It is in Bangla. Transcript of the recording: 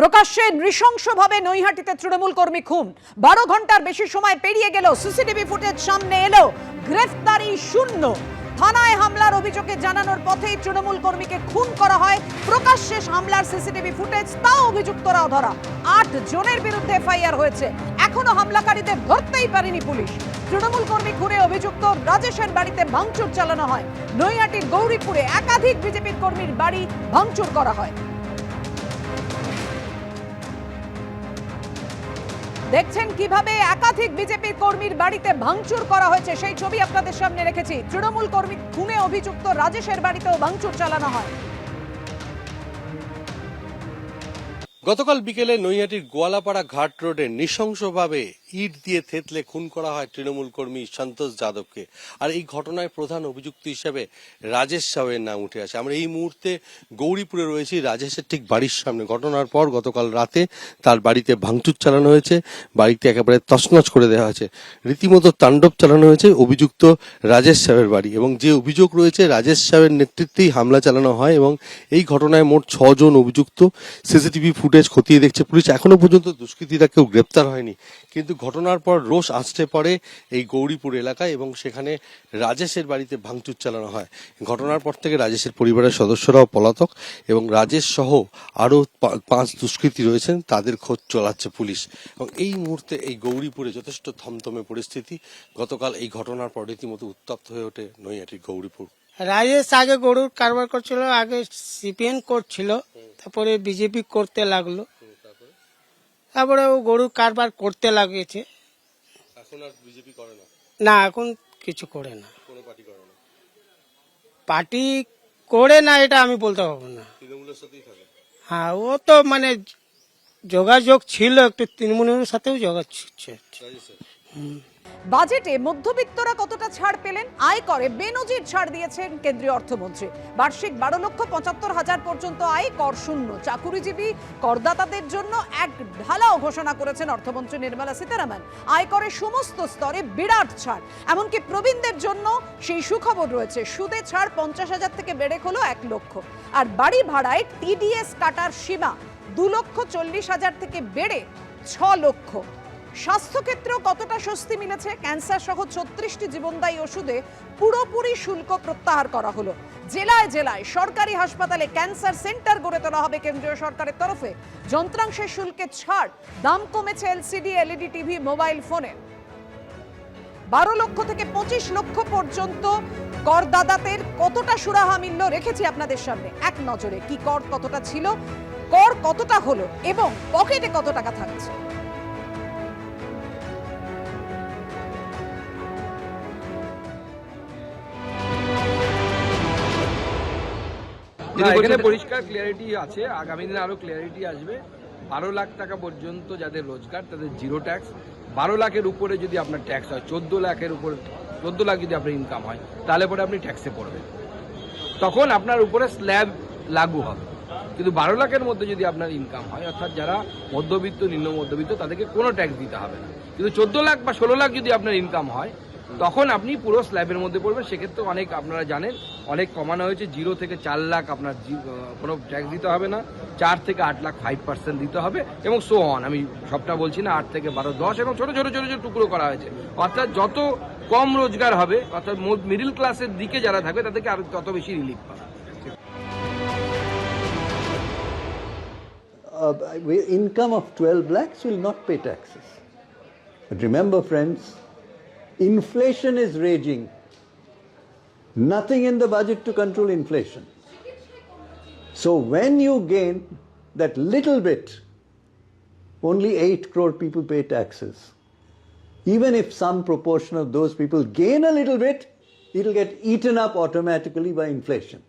প্রকাশ্যে নৃশংসভাবে নৈহাটিতে তৃণমূল কর্মী খুন। 12 ঘন্টার বেশি সময় পেরিয়ে গেল, সিসিটিভি ফুটেজ সামনে এলো, গ্রেফতারি শূন্য। থানায় হামলার অভিযোগে জানানোর পথেই তৃণমূল কর্মীকে খুন করা হয়। প্রকাশ্যে হামলার সিসিটিভি ফুটেজ, তাও অভিযুক্তরা ধরা। 8 জনের বিরুদ্ধে এফআইআর হয়েছে। এখনো হামলাকারীদের ধরতেই পারেনি পুলিশ। তৃণমূল কর্মী খুনে অভিযুক্ত রাজেশের বাড়িতে ভাঙচুর চালানো হয়। নৈহাটির গৌরীপুরে একাধিক বিজেপির কর্মীর বাড়ি ভাঙচুর করা হয়। দেখছেন কিভাবে একাধিক বিজেপির কর্মীর বাড়িতে ভাঙচুর করা হয়েছে, সেই ছবি আপনাদের সামনে রেখেছি। তৃণমূল কর্মী খুনে অভিযুক্ত রাজেশের বাড়িতেও ভাঙচুর চালানো হয়। গতকাল বিকেলে নৈহাটির গোয়ালাপাড়া ঘাট রোডে নৃশংসভাবে ইট দিয়ে থেতলে খুন করা হয় তৃণমূল কর্মী সন্তোষ যাদবকে। আর এই ঘটনায় প্রধান অভিযুক্ত হিসেবে রাজেশ সাউয়ের নাম উঠে আসে। আমরা এই মুহূর্তে গৌরীপুরে রয়েছি, রাজেশের ঠিক বাড়ির সামনে। ঘটনার পর গতকাল রাতে তার বাড়িতে ভাঙচুর চালানো হয়েছে, বাড়িতে একেবারে তছনছ করে দেওয়া হয়েছে, রীতিমতো তাণ্ডব চালানো হয়েছে অভিযুক্ত রাজেশ সাউয়ের বাড়ি। এবং যে অভিযোগ রয়েছে, রাজেশ সাউয়ের নেতৃত্বেই হামলা চালানো হয় এবং এই ঘটনায় মোট 6 জন অভিযুক্ত। সিসিটিভি ফুটেজ খতিয়ে দেখছে পুলিশ। এখনো পর্যন্ত দুষ্কৃতীরা কেউ গ্রেপ্তার হয়নি, কিন্তু ঘটনার পর রোষ আসতে পারে এই গৌরীপুর এলাকায় এবং সেখানে রাজেশের বাড়িতে ভাঙচুর চালানো হয়। ঘটনার পর থেকে রাজেশের পরিবারের সদস্যরাও পলাতক এবং রাজেশ সহ আরও 5 দুষ্কৃতী রয়েছেন, তাদের খোঁজ চালাচ্ছে পুলিশ। এবং এই মুহূর্তে এই গৌরীপুরে যথেষ্ট থমথমে পরিস্থিতি। গতকাল এই ঘটনার পর রীতিমতো উত্তপ্ত হয়ে ওঠে নৈহাটির গৌরীপুর। রাজেশ আগে গরুর কারবার করছিল, আগে সিপিএম করছিল, তারপরে বিজেপি করতে লাগলো, তারপরে ও গরুর কারবার করতে লাগিয়েছে। এখন আর বিজেপি করে না? না, এখন কিছু করে না। কোনো পার্টি করে না? পার্টি করে না এটা আমি বলতে পারবো না। তৃণমূলের সাথেই থাকে? হ্যাঁ, ও তো মানে যোগাযোগ ছিল, একটু তৃণমূলের সাথেও যোগাযোগ ছিল। বাজেটে মধ্যবিত্তরা কতটা ছাড় পেলেন? আয়করে বেনজির ছাড় দিয়েছেন কেন্দ্রীয় অর্থমন্ত্রী। বার্ষিক 12,75,000 পর্যন্ত আয় কর শূন্য। চাকুরিজীবী করদাতাদের জন্য এক ঢালাও ঘোষণা করেছেন অর্থমন্ত্রী নির্মলা সীতারামন। আয়করের সমস্ত স্তরে বিরাট ছাড়, এমনকি প্রবীণদের জন্য সেই সুখবর রয়েছে। সুদে ছাড় 50,000 থেকে বেড়ে হলো 1 লক্ষ। আর বাড়ি ভাড়ায় টিডিএস কাটার সীমা 2,40,000 থেকে বেড়ে 6 লক্ষ। স্বাস্থ্যক্ষেত্রেও কতটা স্বস্তি মিলেছে? ক্যান্সার সহ 36টি জীবনদায়ী ওষুধে পুরোপুরি শুল্ক প্রত্যাহার করা হলো। জেলায় জেলায় সরকারি হাসপাতালে ক্যান্সার সেন্টার গড়ে তোলা হবে কেন্দ্রীয় সরকারের তরফে। যন্ত্রাংশের শুল্কে ছাড়, দাম কমেছে এলসিডি, এলইডি টিভি, মোবাইল ফোনে। 12 লক্ষ থেকে 25 লক্ষ পর্যন্ত করদাতাদের কতটা সুরাহা মিলল রেখেছি আপনাদের সামনে এক নজরে। কি কর কতটা ছিল, কর কতটা হলো এবং পকেটে কত টাকা থাকছে। এখানে পরিষ্কার ক্লিয়ারিটি আছে, আগামী দিনে আরো ক্লিয়ারিটি আসবে। 12 লাখ টাকা পর্যন্ত যাদের রোজগার তাদের জিরো ট্যাক্স। 12 লাখের উপরে যদি আপনার ট্যাক্স হয়, 14 লাখের উপরে 14 লাখ যদি আপনার ইনকাম হয়, তাহলে পরে আপনি ট্যাক্সে পড়বেন, তখন আপনার উপরে স্ল্যাব লাগু হবে। কিন্তু 12 লাখের মধ্যে যদি আপনার ইনকাম হয়, অর্থাৎ যারা মধ্যবিত্ত, নিম্ন মধ্যবিত্ত, তাদেরকে কোনো ট্যাক্স দিতে হবে না। কিন্তু 14 লাখ বা 16 লাখ যদি আপনার ইনকাম হয়, তখন আপনি পুরো স্ল্যাবের মধ্যে পড়বেন। সেক্ষেত্রে অনেক আপনারা জানেন অনেক কমানো হয়েছে। 0 থেকে 4 লাখ আপনার কোনো ট্যাক্স দিতে হবে না, 4 থেকে 8 লাখ 5% দিতে হবে এবং সো অন। আমি সবটা বলছি না, 8 থেকে 12, 10 এবং ছোট ছোট ছোট ছোট টুকরো করা হয়েছে। অর্থাৎ যত কম রোজগার হবে, অর্থাৎ মিডিল ক্লাসের দিকে যারা থাকবে, তাদেরকে আরো তত বেশি রিলিফ পাবে। Income of 12 lakhs will not pay taxes. But remember, friends, inflation is raging. Nothing in the budget to control inflation. So when you gain that little bit, only 8 crore people pay taxes. Even if some proportion of those people gain a little bit, it'll get eaten up automatically by inflation.